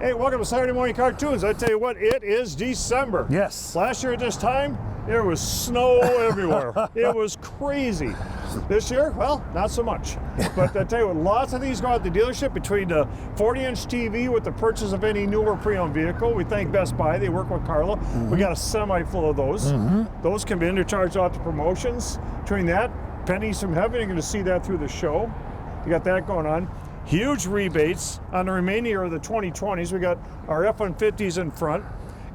Hey, welcome to Saturday Morning Cartoons. I tell you what, it is December. Yes. Last year at this time, there was snow everywhere. It was crazy. This year, well, not so much. But I tell you what, lots of these go out the dealership between the 40-inch TV with the purchase of any newer pre-owned vehicle. We thank Best Buy. They work with Carla. We got a semi full of those. Those can be intercharged out to promotions. Between that, Pennies from Heaven, you're going to see that through the show. You got that going on. Huge rebates on the remaining of the 2020s. We got our F-150s in front.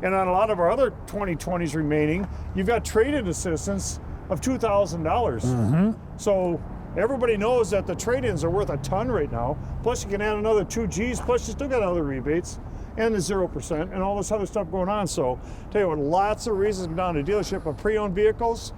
And on a lot of our other 2020s remaining, you've got trade-in assistance of $2,000. So everybody knows that the trade-ins are worth a ton right now. Plus you can add another 2 Gs, plus you still got other rebates and the 0% and all this other stuff going on. So tell you what, lots of reasons to go down to dealership of pre-owned vehicles.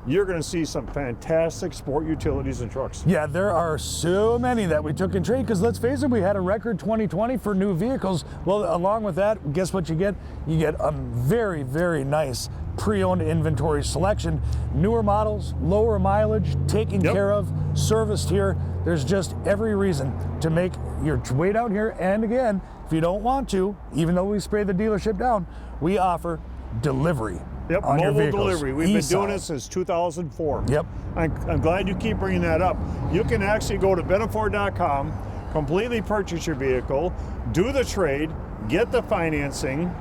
You're going to see some fantastic sport utilities and trucks. Yeah, there are so many that we took in trade because let's face it, we had a record 2020 for new vehicles. Well, along with that, guess what you get? You get a very, very nice pre-owned inventory selection. Newer models, lower mileage, taken care of, serviced here. There's just every reason to make your way down here. And again, if you don't want to, even though we spray the dealership down, we offer delivery. Yep, mobile delivery. We've been doing it since 2004. Yep. I'm glad you keep bringing that up. You can actually go to BennaFord.com, completely purchase your vehicle, do the trade, get the financing.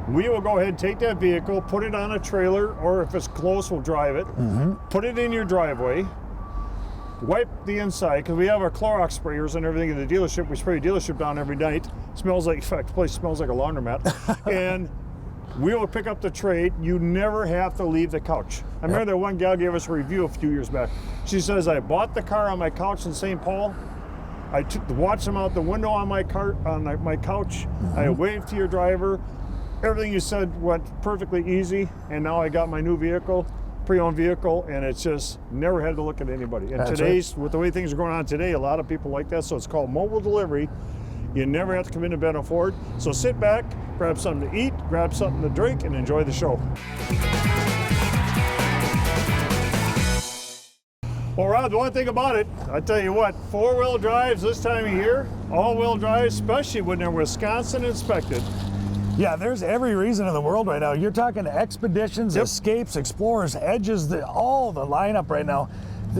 We will go ahead and take that vehicle, put it on a trailer, or if it's close, we'll drive it, put it in your driveway, wipe the inside, because we have our Clorox sprayers and everything in the dealership. We spray the dealership down every night. Smells like, in fact, the place smells like a laundromat. And we will pick up the trade. You never have to leave the couch. I remember that one gal gave us a review a few years back. She says, I bought the car on my couch in St. Paul. I watched them out the window on my my couch. I waved to your driver. Everything you said went perfectly easy. And now I got my new vehicle, pre-owned vehicle, and it's just never had to look at anybody. And today's, with the way things are going on today, a lot of people like that. So it's called mobile delivery. You never have to come into Benna Ford. So sit back, grab something to eat, grab something to drink, and enjoy the show. Well, Rob, the one thing about it, I tell you what, 4-wheel drives this time of year, all-wheel drives, especially when they're Wisconsin inspected. Yeah, there's every reason in the world right now. You're talking Expeditions, Escapes, Explorers, Edges, all the lineup right now.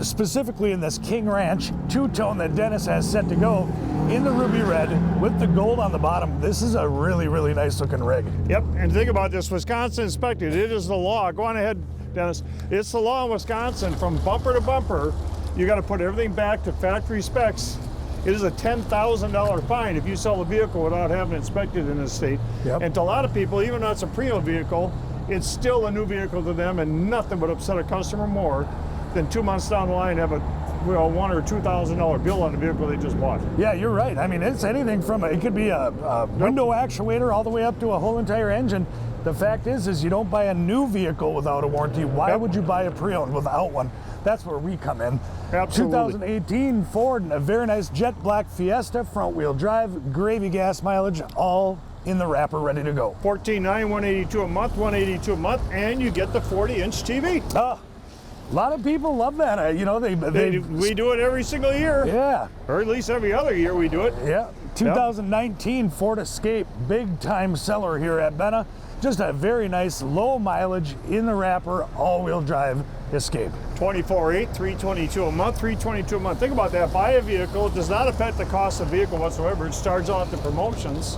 Specifically in this King Ranch two-tone that Dennis has set to go in the ruby red with the gold on the bottom. This is a really, really nice looking rig. Yep, and think about this, Wisconsin inspected. It is the law. Go on ahead, Dennis. It's the law in Wisconsin from bumper to bumper. You got to put everything back to factory specs. It is a $10,000 fine if you sell a vehicle without having it inspected in this state. And to a lot of people, even though it's a pre-owned vehicle, it's still a new vehicle to them, and nothing would upset a customer more than 2 months down the line have a $1,000 or $2,000 bill on the vehicle they just bought. Yeah, you're right. I mean, it's anything from it could be a window actuator all the way up to a whole entire engine. The fact is you don't buy a new vehicle without a warranty. Why would you buy a pre-owned without one? That's where we come in. Absolutely. 2018 Ford, a very nice jet black Fiesta, front wheel drive, gravy gas mileage, all in the wrapper, ready to go. $14,900, $182 a month, $182 a month, and you get the 40-inch TV. A lot of people love that. You know, we do it every single year. Yeah. Or at least every other year we do it. Yeah. 2019 Ford Escape, big time seller here at Benna. Just a very nice low mileage in the wrapper, all-wheel drive Escape. $24,800, $322 a month, $322 a month. Think about that. Buy a vehicle. It does not affect the cost of the vehicle whatsoever. It starts off the promotions.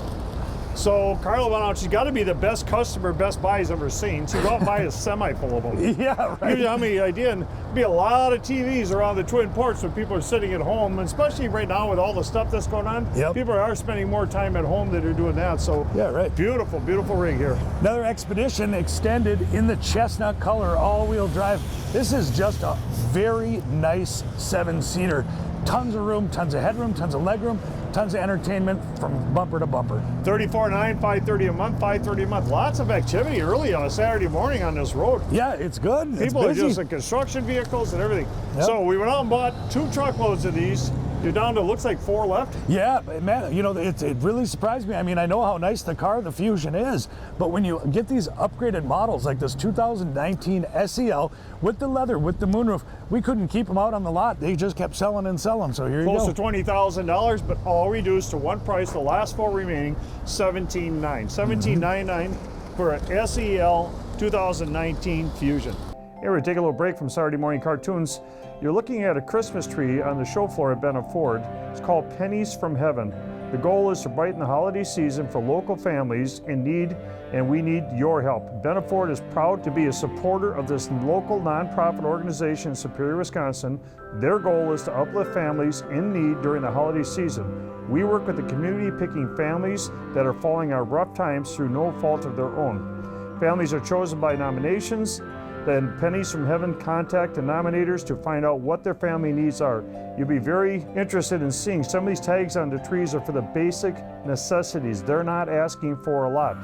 So Carla went out, she's got to be the best customer Best Buy's ever seen. So go out and buy a semi full of them. Yeah, right. Give you how many idea, and be a lot of TVs around the Twin Ports when people are sitting at home, and especially right now with all the stuff that's going on, people are spending more time at home than they're doing that. So beautiful, beautiful rig here. Another Expedition extended in the chestnut color, all-wheel drive. This is just a very nice 7-seater. Tons of room, tons of headroom, tons of legroom, tons of entertainment from bumper to bumper. $34,900, $530 a month, $530 a month. Lots of activity early on a Saturday morning on this road. Yeah, it's good. People are just in construction vehicles and everything. So we went out and bought 2 truckloads of these. You're down to, looks like 4 left. Yeah, man, you know, it really surprised me. I mean, I know how nice the car, the Fusion is, but when you get these upgraded models like this 2019 SEL with the leather, with the moonroof, we couldn't keep them out on the lot. They just kept selling and selling, so here you go. Close to $20,000, but all reduced to one price, the last 4 remaining, $17,999. $17,999 for an SEL 2019 Fusion. Here we take a little break from Saturday Morning Cartoons. You're looking at a Christmas tree on the show floor at Benna Ford. It's called Pennies from Heaven. The goal is to brighten the holiday season for local families in need, and we need your help. Benna Ford is proud to be a supporter of this local nonprofit organization in Superior, Wisconsin. Their goal is to uplift families in need during the holiday season. We work with the community, picking families that are falling on rough times through no fault of their own. Families are chosen by nominations. Then Pennies from Heaven contact the nominators to find out what their family needs are. You'll be very interested in seeing some of these tags on the trees are for the basic necessities. They're not asking for a lot.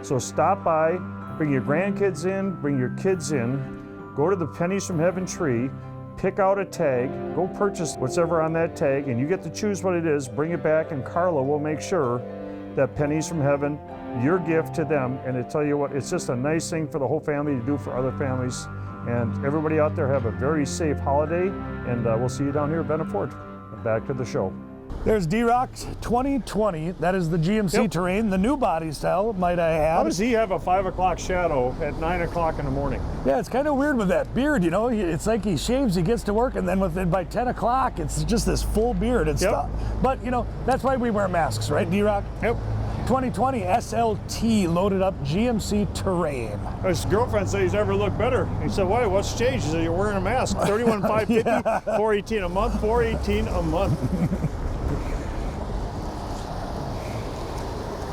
So stop by, bring your grandkids in, bring your kids in, go to the Pennies from Heaven tree, pick out a tag, go purchase whatever on that tag, and you get to choose what it is, bring it back, and Carla will make sure that Pennies from Heaven, your gift to them, and I tell you what, it's just a nice thing for the whole family to do for other families. And everybody out there have a very safe holiday, and we'll see you down here at Benna Ford. Back to the show. There's D-Rock 2020. That is the GMC Terrain, the new body style, might I add. How does he have a 5 o'clock shadow at 9 o'clock in the morning? Yeah, it's kind of weird with that beard, you know. It's like he shaves, he gets to work, and then by 10 o'clock, it's just this full beard and stuff. But, you know, that's why we wear masks, right, D-Rock? Yep. 2020 SLT loaded up GMC Terrain. His girlfriend said he's never looked better. He said, "Why? What's changed?" He said, "You're wearing a mask." $31,550, $418 a month, $418 a month.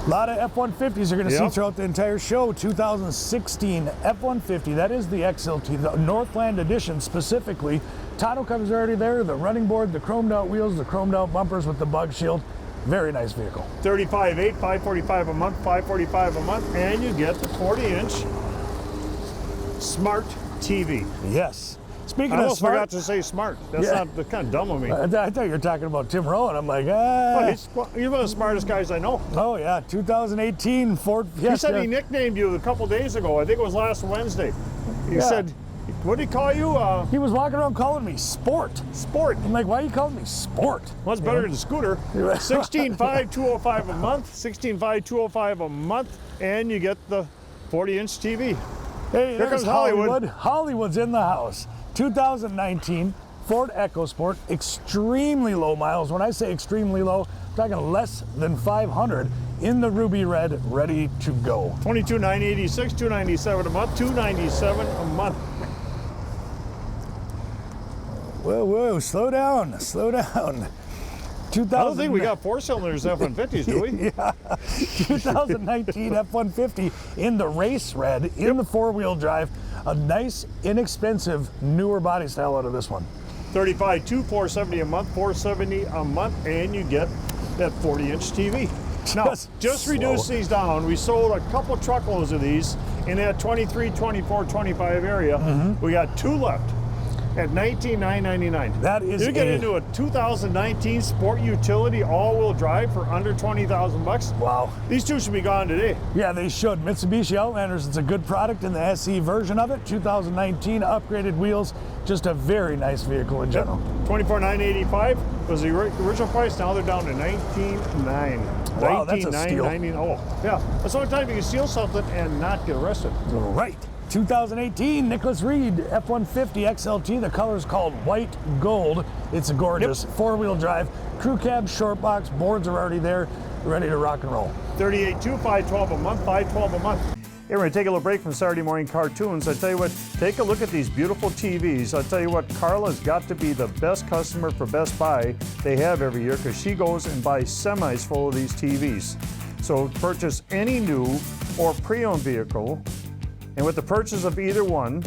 A lot of F-150s you're going to see throughout the entire show. 2016 F-150, that is the XLT, the Northland Edition specifically. Tonneau covers already there, the running board, the chromed out wheels, the chromed out bumpers with the bug shield. Very nice vehicle. $35,800, $545 a month, $545 a month, and you get the 40-inch smart TV. Yes. Speaking I of almost smart, forgot to say smart. That's not kind of dumb of me. I thought you were talking about Tim Rowan. I'm like, ah. He's one of the smartest guys I know. Oh yeah, 2018 Ford Fiesta. He said he nicknamed you a couple days ago. I think it was last Wednesday. He said, what did he call you? He was walking around calling me Sport. Sport. I'm like, why are you calling me Sport? Well, it's better than Scooter. $16,500, $205 a month. $16,500, $205 a month, and you get the 40-inch TV. Hey, here comes Hollywood. Hollywood's in the house. 2019 Ford EcoSport, extremely low miles. When I say extremely low, I'm talking less than 500 in the ruby red, ready to go. $22,986, $297 a month, $297 a month. Whoa, slow down, slow down. I don't think we got 4-cylinders F-150s, do we? Yeah. 2019 F-150 in the race red, in the 4-wheel drive. A nice, inexpensive, newer body style out of this one. $35,200, $470 a month, $470 a month, and you get that 40-inch TV. Now, just reduce these down. We sold a couple truckloads of these in that 23, 24, 25 area. We got 2 left at $19,999. That is you get into a 2019 sport utility all-wheel drive for under $20,000. Wow. These two should be gone today. Yeah, they should. Mitsubishi Outlanders, it's a good product in the SE version of it. 2019 upgraded wheels, just a very nice vehicle in general. $24,985 was the original price. Now they're down to $19,999. Wow, that's a steal. Oh, yeah. That's the only time you can steal something and not get arrested. Right. 2018 Nicholas Reed F-150 XLT. The color is called white gold. It's a gorgeous 4-wheel drive. Crew cab, short box, boards are already there, ready to rock and roll. $38,200, $512 a month, $512 a month. Hey, we're going to take a little break from Saturday Morning Cartoons. I tell you what, take a look at these beautiful TVs. I tell you what, Carla's got to be the best customer for Best Buy they have every year, because she goes and buys semis full of these TVs. So purchase any new or pre-owned vehicle, and with the purchase of either one,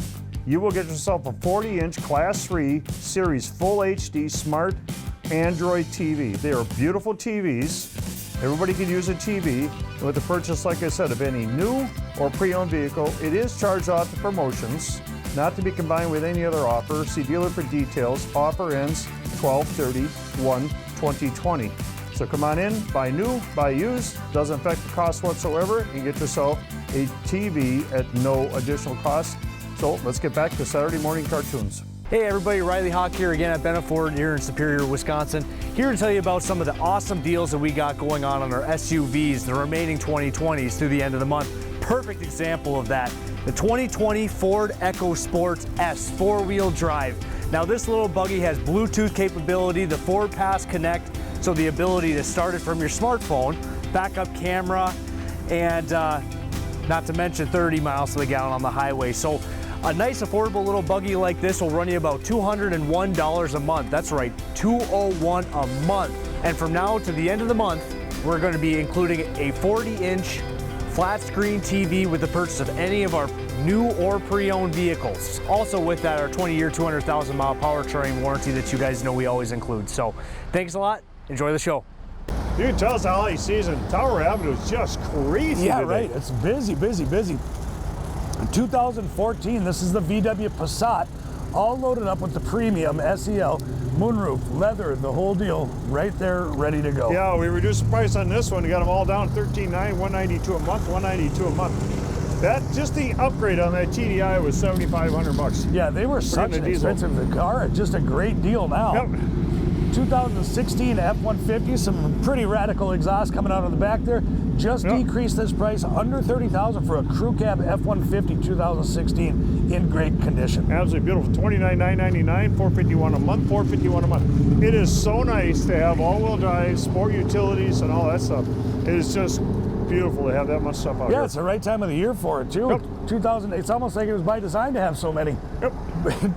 you will get yourself a 40-inch Class 3 Series Full HD Smart Android TV. They are beautiful TVs. Everybody can use a TV. And with the purchase, like I said, of any new or pre-owned vehicle, it is charged off to promotions, not to be combined with any other offer. See dealer for details. Offer ends 12/30/1 2020. So come on in, buy new, buy used, doesn't affect the cost whatsoever. You get yourself a TV at no additional cost. So let's get back to Saturday morning cartoons. Hey everybody, Riley Hawk here again at Benna Ford here in Superior, Wisconsin. Here to tell you about some of the awesome deals that we got going on our SUVs, the remaining 2020s through the end of the month. Perfect example of that. The 2020 Ford EcoSport S 4-wheel drive. Now this little buggy has Bluetooth capability, the Ford Pass Connect, so the ability to start it from your smartphone, backup camera, and not to mention 30 miles to the gallon on the highway. So a nice affordable little buggy like this will run you about $201 a month. That's right, $201 a month. And from now to the end of the month, we're going to be including a 40-inch flat screen TV with the purchase of any of our new or pre-owned vehicles. Also with that, our 20-year, 200,000-mile powertrain warranty that you guys know we always include. So thanks a lot. Enjoy the show. You can tell it's the holiday season. Tower Avenue is just crazy Yeah, today. right. It's busy, busy, busy. 2014, this is the VW Passat, all loaded up with the premium SEL, moonroof, leather, the whole deal, right there, ready to go. Yeah, we reduced the price on this one. We got them all down $13,900, $192 a month, $192 a month. That just the upgrade on that TDI was $7,500. Yeah, they were such an expensive car. Just a great deal now. Yep. 2016 F-150, some pretty radical exhaust coming out of the back there. Just decreased this price under $30,000 for a crew cab F-150 2016 in great condition. Absolutely beautiful. $29,999, $451 a month, $451 a month. It is so nice to have all-wheel drive, sport utilities, and all that stuff. It is just beautiful to have that much stuff out here. Yeah, it's the right time of the year for it too. Yep. 2000, it's almost like it was by design to have so many. Yep.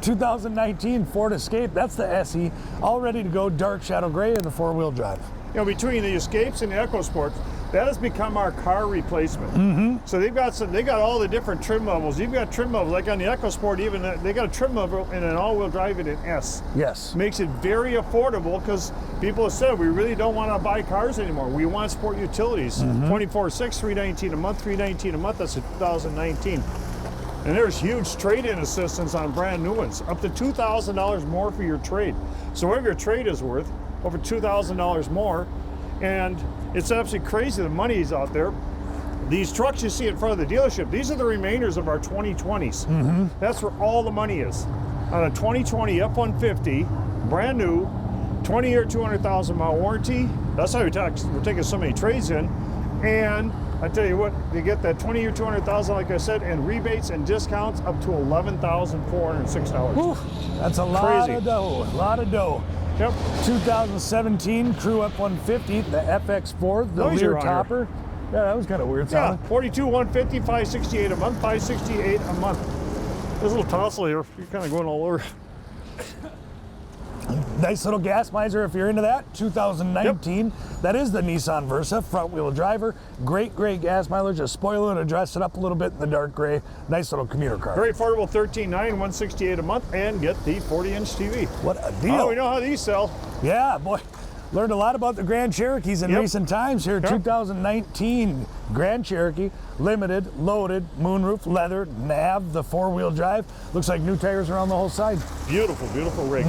2019 Ford Escape, that's the SE, all ready to go, dark shadow gray and the 4-wheel drive. You know, between the Escapes and the EcoSports, that has become our car replacement. So they got all the different trim levels. You've got trim levels, like on the EcoSport, even they got a trim level in an all-wheel drive in an S. Yes. Makes it very affordable because people have said we really don't want to buy cars anymore. We want sport utilities. 24/6, $319 a month, $319 a month. That's a 2019. And there's huge trade-in assistance on brand new ones, up to $2,000 more for your trade. So whatever your trade is worth, over $2,000 more, and it's absolutely crazy the money is out there. These trucks you see in front of the dealership, these are the remainders of our 2020s. That's where all the money is. On a 2020 F-150, brand new, 20-year, 200,000-mile warranty. That's how we're taking so many trades in. And I tell you what, you get that 20-year, 200,000, like I said, and rebates and discounts up to $11,406. That's a lot of dough, a lot of dough. Yep. 2017 Crew F-150, the FX4, the rear topper. Yeah, that was kind of weird sounding. Yeah, $42,150, $568 a month, $568 a month. This little tonsil here, you're kind of going all over. Nice little gas miser if you're into that. 2019, that is the Nissan Versa, front wheel driver. Great gas mileage. Just spoil it and dress it up a little bit in the dark gray. Nice little commuter car. Very affordable, $13,900, $168 a month, and get the 40-inch TV. What a deal. Oh, we know how these sell. Yeah, boy. Learned a lot about the Grand Cherokees in recent times here. 2019 Grand Cherokee, limited, loaded, moonroof, leather, nav, the 4-wheel drive. Looks like new tires around the whole side. Beautiful, beautiful rig.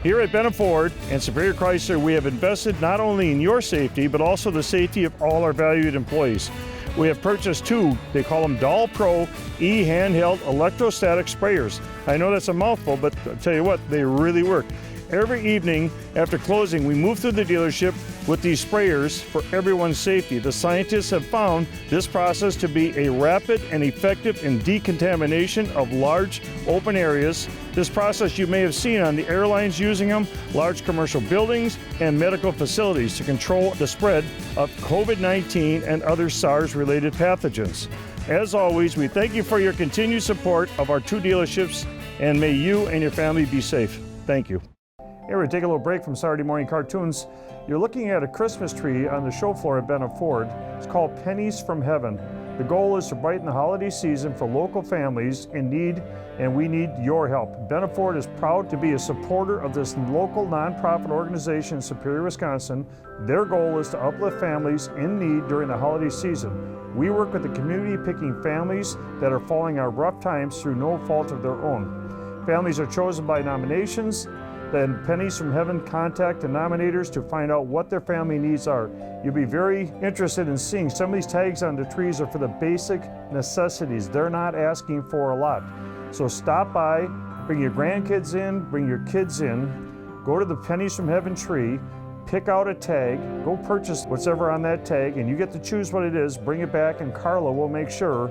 Here at Benna Ford and Superior Chrysler, we have invested not only in your safety, but also the safety of all our valued employees. We have purchased two, they call them Doll Pro e-handheld electrostatic sprayers. I know that's a mouthful, but I'll tell you what, they really work. Every evening after closing, we move through the dealership with these sprayers for everyone's safety. The scientists have found this process to be a rapid and effective in decontamination of large open areas. This process you may have seen on the airlines using them, large commercial buildings, and medical facilities to control the spread of COVID-19 and other SARS-related pathogens. As always, we thank you for your continued support of our two dealerships, and may you and your family be safe. Thank you. Here we take a little break from Saturday morning cartoons. You're looking at a Christmas tree on the show floor at Benna Ford. It's called Pennies from Heaven. The goal is to brighten the holiday season for local families in need, and we need your help. Benna Ford is proud to be a supporter of this local nonprofit organization in Superior, Wisconsin. Their goal is to uplift families in need during the holiday season. We work with the community, picking families that are falling on rough times through no fault of their own. Families are chosen by nominations, then Pennies from Heaven contact the nominators to find out what their family needs are. You'll be very interested in seeing some of these tags on the trees are for the basic necessities. They're not asking for a lot. So stop by, bring your grandkids in, bring your kids in, go to the Pennies from Heaven tree, pick out a tag, go purchase whatever on that tag, and you get to choose what it is, bring it back, and Carla will make sure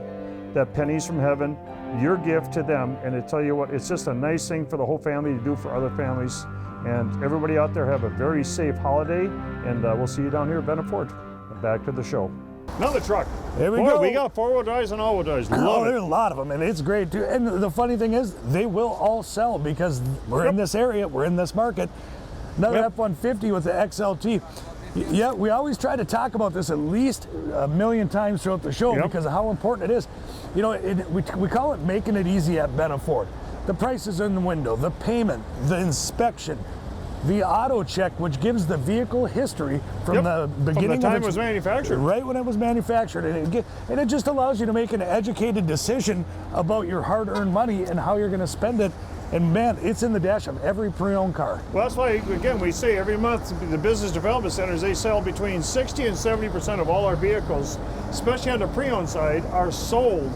that Pennies from Heaven, your gift to them, and I tell you what, it's just a nice thing for the whole family to do for other families. And everybody out there have a very safe holiday, and we'll see you down here at Benna Ford. Back to the show. Another truck. There we go. We got four-wheel drives and all-wheel drives. Oh, there's a lot of them, and it's great too. And the funny thing is, they will all sell because we're in this area, we're in this market. Another F-150 with the XLT. Yeah, we always try to talk about this at least a million times throughout the show because of how important it is. You know, we call it making it easy at Benna Ford. The price is in the window, the payment, the inspection, the auto check, which gives the vehicle history from the beginning from the time of it was manufactured. Right when it was manufactured. And it just allows you to make an educated decision about your hard-earned money and how you're going to spend it. And man, it's in the dash of every pre-owned car. Well, that's why, again, we say every month the business development centers, they sell between 60 and 70% of all our vehicles, especially on the pre-owned side, are sold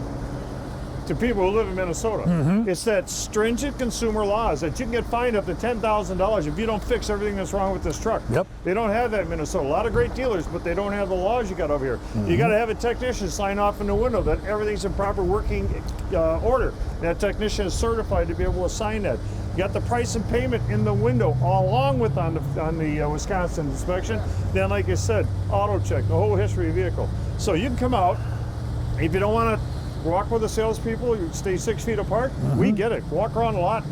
to people who live in Minnesota. It's that stringent consumer laws that you can get fined up to $10,000 if you don't fix everything that's wrong with this truck. They don't have that in Minnesota. A lot of great dealers, but they don't have the laws you got over here. You got to have a technician sign off in the window that everything's in proper working order. That technician is certified to be able to sign that. You got the price and payment in the window, along with on the Wisconsin inspection. Then, like I said, auto check, the whole history of the vehicle. So you can come out. If you don't want to walk with the salespeople, you stay 6 feet apart, we get it. Walk around a lot.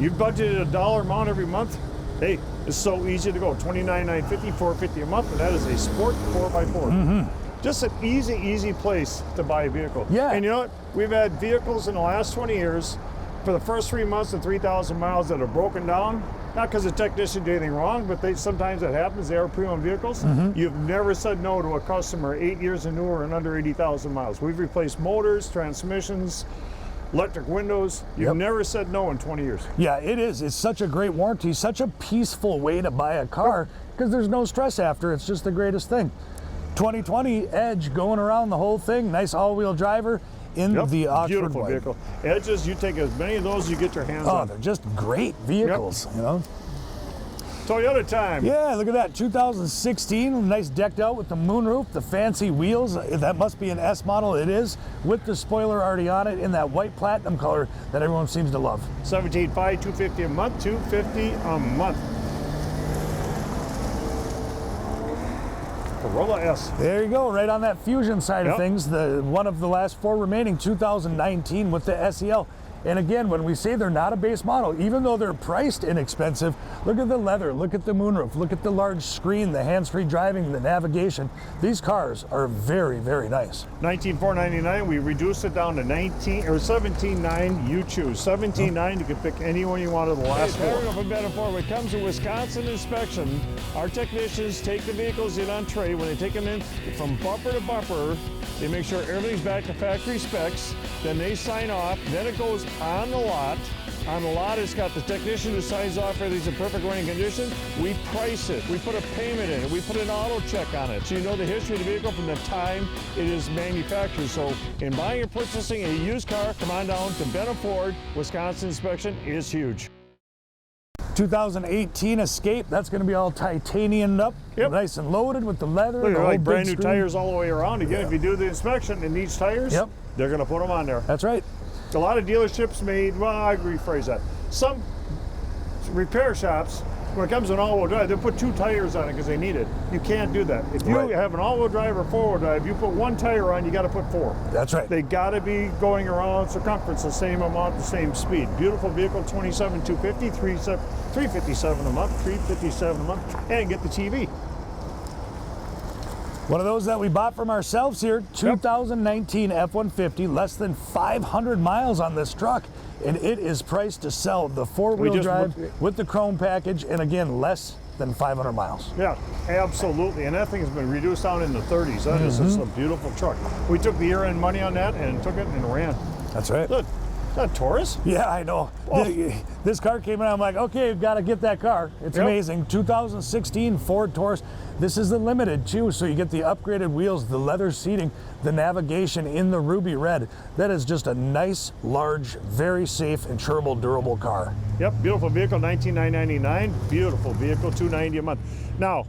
You budgeted $1 amount every month. Hey, it's so easy to go. $29,950, $450 a month, and that is a sport 4x4. Just an easy place to buy a vehicle. And you know what? We've had vehicles in the last 20 years for the first 3 months and 3,000 miles that are broken down. Not because the technician did anything wrong, but sometimes it happens. They are pre-owned vehicles. You've never said no to a customer 8 years and newer and under 80,000 miles. We've replaced motors, transmissions, electric windows. You've never said no in 20 years. Yeah, it is. It's such a great warranty, such a peaceful way to buy a car because there's no stress after. It's just the greatest thing. 2020 Edge going around the whole thing. Nice all-wheel driver in the Oxford beautiful white. Vehicle. Edges, you take as many of those as you get your hands on. Oh, they're just great vehicles, you know. Toyota time. Yeah, look at that, 2016, nice decked out with the moonroof, the fancy wheels. That must be an S model. It is, with the spoiler already on it in that white platinum color that everyone seems to love. $17,500, $250 a month, $250 a month. Corolla S. There you go, right on that Fusion side of things, the one of the last four remaining, 2019 with the SEL. And again, when we say they're not a base model, even though they're priced inexpensive, look at the leather, look at the moonroof, look at the large screen, the hands-free driving, the navigation. These cars are very, very nice. $19,499. We reduced it down to $17,900. You choose. $17,900. You can pick any one you want of the last four. From Benna Ford. When it comes to Wisconsin inspection, our technicians take the vehicles in on trade. When they take them in from bumper to bumper, they make sure everything's back to factory specs. Then they sign off. Then it goes on the lot. On the lot, it's got the technician who signs off everything's in perfect running condition. We price it. We put a payment in it. We put an auto check on it. So you know the history of the vehicle from the time it is manufactured. So in buying or purchasing a used car, come on down to Benna Ford. Wisconsin inspection is huge. 2018 Escape, that's going to be all titaniumed up, nice and loaded with the leather. Look, like brand new tires all the way around. Again, if you do the inspection and needs tires, they're going to put them on there. That's right. A lot of dealerships made, well, I rephrase that. Some repair shops, when it comes to an all-wheel drive, they put 2 tires on it because they need it. You can't do that. If you have an all-wheel drive or 4-wheel drive, you put 1 tire on, you got to put 4. That's right. They got to be going around circumference the same amount, the same speed. Beautiful vehicle, $27,250, $357 a month, $357 a month, and get the TV. One of those that we bought from ourselves here, 2019 F-150, less than 500 miles on this truck, and it is priced to sell the 4-wheel drive with the chrome package, and again, less than 500 miles. Yeah, absolutely, and that thing has been reduced down in the 30s. That is just a beautiful truck. We took the year-end money on that and took it and ran. That's right. Look, Is that a Taurus? Yeah, I know. Oh. This car came in, I'm like, okay, got to get that car. It's Yep. amazing. 2016 Ford Taurus. This is the limited too, so you get the upgraded wheels, the leather seating, the navigation in the ruby red. That is just a nice, large, very safe, insurable, durable car. Yep, beautiful vehicle, $19,999. Beautiful vehicle, $290 a month. Now,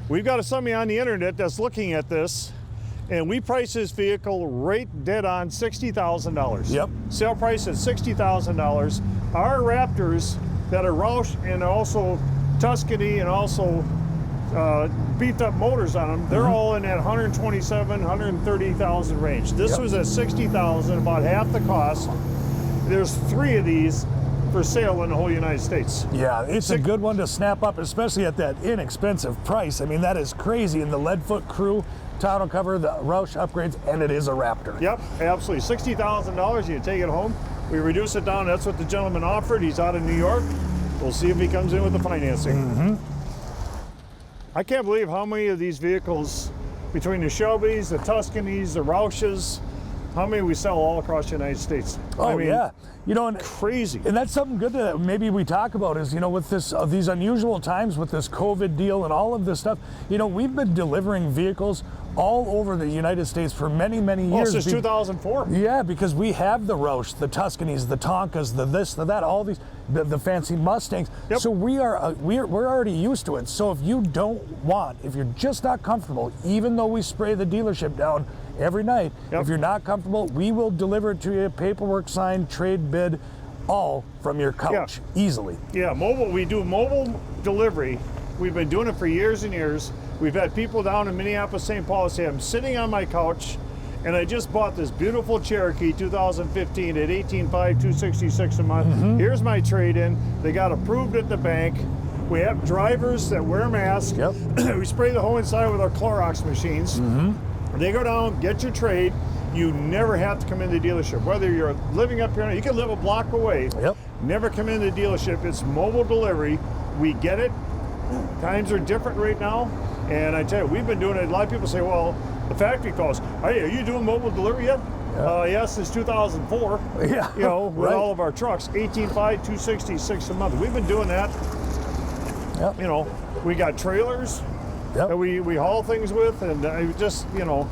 we've got somebody on the internet that's looking at this, and we price this vehicle right dead on $60,000. Yep. Sale price at $60,000. Our Raptors that are Roush and also Tuscany and also beefed up motors on them, they're all in that 127, 130,000 range. This Yep. was at 60,000, about half the cost. There's 3 of these for sale in the whole United States. Yeah, it's a good one to snap up, especially at that inexpensive price. I mean, that is crazy. In the Leadfoot crew, tonneau cover, the Roush upgrades, and it is a Raptor. Yep, absolutely. $60,000, you take it home. We reduce it down. That's what the gentleman offered. He's out of New York. We'll see if he comes in with the financing. I can't believe how many of these vehicles, between the Shelbys, the Tuscanys, the Roushes, how many we sell all across the United States. Oh, I mean, yeah. You know, and crazy. And that's something good that maybe we talk about is, you know, with this these unusual times with this COVID deal and all of this stuff, you know, we've been delivering vehicles all over the United States for many, many years. Since 2004. Yeah, because we have the Roush, the Tuscanys, the Tonkas, the this, the that, all these, the fancy Mustangs. Yep. So we're already used to it. So if you don't want, if you're just not comfortable, even though we spray the dealership down every night, Yep. if you're not comfortable, we will deliver it to you, paperwork signed, trade bid, all from your couch, easily. Yeah, mobile. We do mobile delivery. We've been doing it for years and years. We've had people down in Minneapolis, St. Paul say, I'm sitting on my couch and I just bought this beautiful Cherokee 2015 at $18,500, $266 a month. Here's my trade-in. They got approved at the bank. We have drivers that wear masks. Yep. We spray the whole inside with our Clorox machines. They go down, get your trade. You never have to come in the dealership. Whether you're living up here, you can live a block away. Yep. Never come in the dealership. It's mobile delivery. We get it. Times are different right now. And I tell you, we've been doing it. A lot of people say, well, the factory calls, hey, are you doing mobile delivery yet? Yes, since 2004. Yeah. You know, with Right. all of our trucks, $18,500, $266 a month. We've been doing that. Yep. You know, we got trailers Yep. that we haul things with, and I just, you know,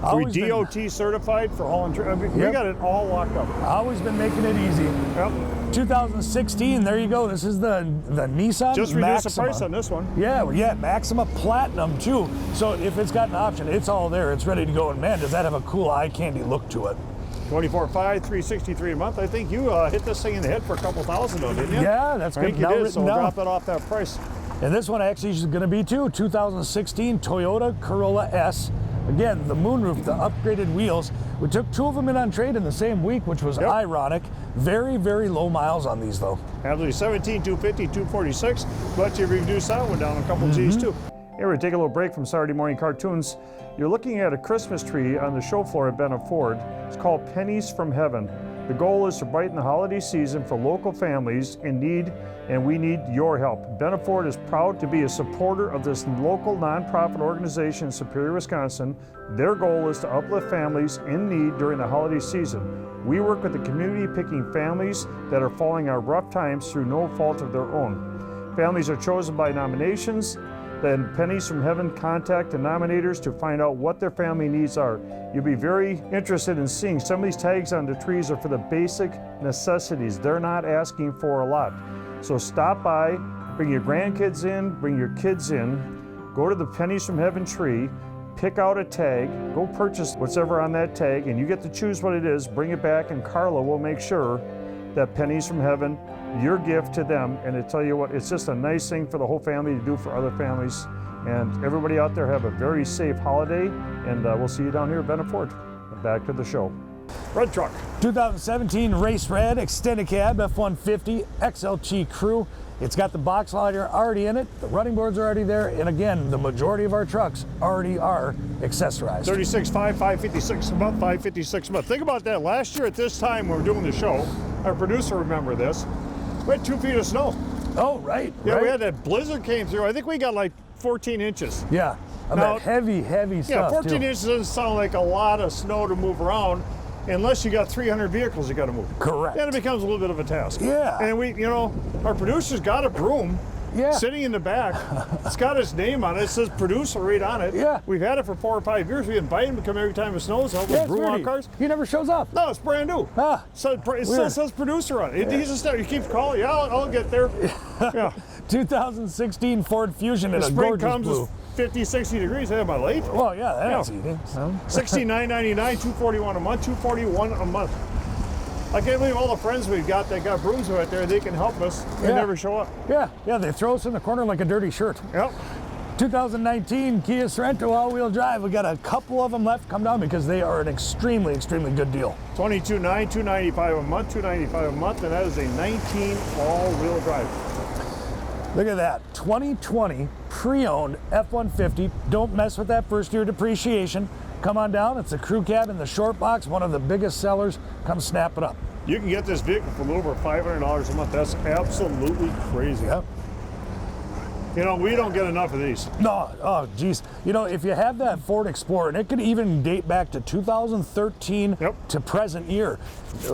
we Always been- DOT certified for hauling. I mean, we Yep. got it all locked up. Always been making it easy. Yep. 2016, there you go. This is the Nissan Just reduce the Maxima. price on this one. Yeah, well, yeah, Maxima Platinum too. So if it's got an option, it's all there. It's ready to go. And man, does that have a cool eye candy look to it. 24.5, $363 a month. I think you hit this thing in the head for a couple thousand, though, didn't you? Yeah, that's I good. think you Now did. written So we'll down. drop it off that price. And this one actually is going to be too. 2016 Toyota Corolla S. Again, the moonroof, the upgraded wheels. We took 2 of them in on trade in the same week, which was Yep. ironic. Very, very low miles on these though. Absolutely, 17, 250, 246. But you reduce that one down a couple G's too. Here we take a little break from Saturday morning cartoons. You're looking at a Christmas tree on the show floor at Benna Ford. It's called Pennies from Heaven. The goal is to brighten the holiday season for local families in need, and we need your help. Benna Ford is proud to be a supporter of this local nonprofit organization in Superior, Wisconsin. Their goal is to uplift families in need during the holiday season. We work with the community, picking families that are falling on rough times through no fault of their own. Families are chosen by nominations. Then Pennies from Heaven contact the nominators to find out what their family needs are. You'll be very interested in seeing some of these tags on the trees are for the basic necessities. They're not asking for a lot. So stop by, bring your grandkids in, bring your kids in, go to the Pennies from Heaven tree, pick out a tag, go purchase whatever on that tag, and you get to choose what it is, bring it back, and Carla will make sure that Pennies from Heaven, your gift to them. And I tell you what, it's just a nice thing for the whole family to do for other families. And everybody out there have a very safe holiday, and we'll see you down here at Benna Ford. Back to the show. Red truck. 2017 Race Red Extended Cab F-150 XLT Crew. It's got the box liner already in it. The running boards are already there. And again, the majority of our trucks already are accessorized. 36.5, $556 a month, $556 a month. Think about that. Last year at this time when we were doing the show, our producer remember this, we had 2 feet of snow. Oh, right. Yeah, right. we had that blizzard came through. I think we got like 14 inches. Yeah, of Now- that heavy, heavy Yeah, stuff 14 too. inches doesn't sound like a lot of snow to move around, unless you got 300 vehicles you got to move. Correct. Then it becomes a little bit of a task. Yeah. And we, you know, our producer's got a broom. Yeah. Sitting in the back. It's got his name on it. It says producer right on it. Yeah. We've had it for 4 or 5 years. We invite him to come every time it snows. Help Yeah, us it's brew on pretty. cars. He never shows up. No, it's brand new. Ah, So it still weird. says producer on it. He's just there. He keeps calling. Yeah, I'll get there. Yeah. 2016 Ford Fusion in The a spring gorgeous comes, blue. it's 50, 60 degrees. Hey, am I late? Well, yeah, that's Yeah. easy. So. $69.99, $241 a month, $241 a month. I can't believe all the friends we've got that got brooms right there. They can help us. They Yeah. never show up. Yeah, they throw us in the corner like a dirty shirt. Yep. 2019 Kia Sorento all-wheel drive. We got a couple of them left. Come down because they are an extremely, extremely good deal. $22.9, $295 a month, $295 a month, and that is a 19 all-wheel drive. Look at that, 2020 pre-owned F-150. Don't mess with that first year depreciation. Come on down, it's a crew cab in the short box, one of the biggest sellers. Come snap it up. You can get this vehicle for a little over $500 a month. That's absolutely crazy. Yep. You know, we don't get enough of these. No, oh geez. You know, if you have that Ford Explorer, and it could even date back to 2013 Yep. to present year.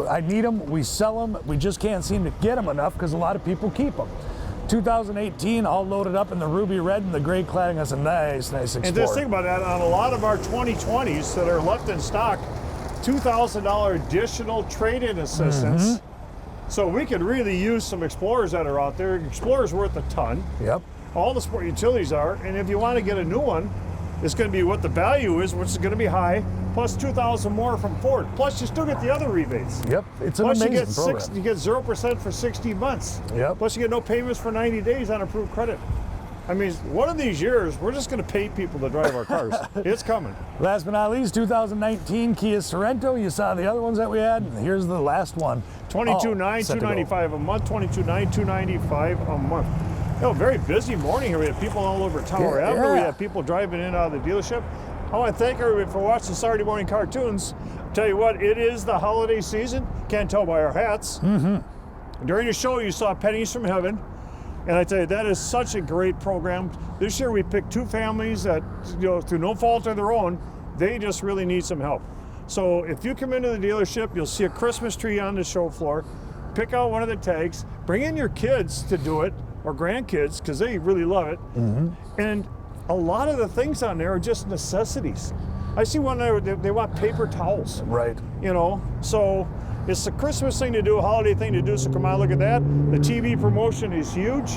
I need them, we sell them, we just can't seem to get them enough because a lot of people keep them. 2018, all loaded up in the ruby red and the gray cladding. That's a nice, nice Explorer. And just think about that, on a lot of our 2020s that are left in stock, $2,000 additional trade-in assistance. So we could really use some Explorers that are out there. Explorer's worth a ton. Yep. All the sport utilities are, and if you want to get a new one, it's going to be what the value is, which is going to be high, plus $2,000 more from Ford. Plus, you still get the other rebates. Yep, it's an Plus, amazing you get program. you get 0% for 60 months. Yep. Plus, you get no payments for 90 days on approved credit. I mean, one of these years, we're just going to pay people to drive our cars. It's coming. Last but not least, 2019 Kia Sorento. You saw the other ones that we had, and here's the last one. $22.9, set to go. $295 a month. $22.9, $295 a month. You know, very busy morning here. We have people all over Tower Yeah, Avenue. We yeah. have people driving in and out of the dealership. I want to thank everybody for watching Saturday morning cartoons. Tell you what, it is the holiday season. Can't tell by our hats. During the show, you saw Pennies from Heaven. And I tell you, that is such a great program. This year we picked 2 families that, you know, through no fault of their own, they just really need some help. So if you come into the dealership, you'll see a Christmas tree on the show floor. Pick out one of the tags, bring in your kids to do it, or grandkids, because they really love it. And a lot of the things on there are just necessities. I see one there, they want paper towels. Right. You know, so it's a Christmas thing to do, a holiday thing to do, so come on, look at that. The TV promotion is huge.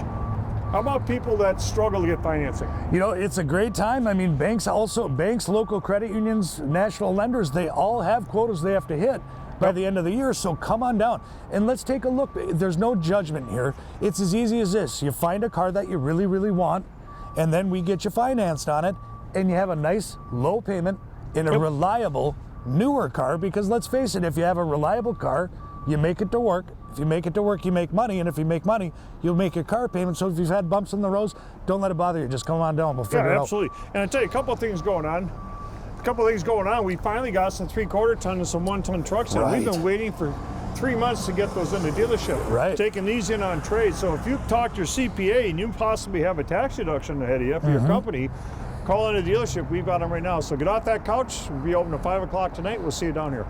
How about people that struggle to get financing? You know, it's a great time. I mean, banks, local credit unions, national lenders, they all have quotas they have to hit by the end of the year. So come on down and let's take a look. There's no judgment here. It's as easy as this. You find a car that you really, really want, and then we get you financed on it, and you have a nice low payment in a reliable newer car, because let's face it, if you have a reliable car, you make it to work. If you make it to work, you make money, and if you make money, you'll make your car payment. So if you've had bumps in the roads, don't let it bother you. Just come on down. We'll figure it out. Absolutely. And I tell you, a couple of things going on. We finally got some 3/4 ton and some 1-ton trucks, and we've been waiting for 3 months to get those in the dealership. Right. Taking these in on trade. So if you talk to your CPA and you possibly have a tax deduction ahead of you for your company, call in a dealership. We've got them right now. So get off that couch. We'll be open at 5 o'clock tonight. We'll see you down here.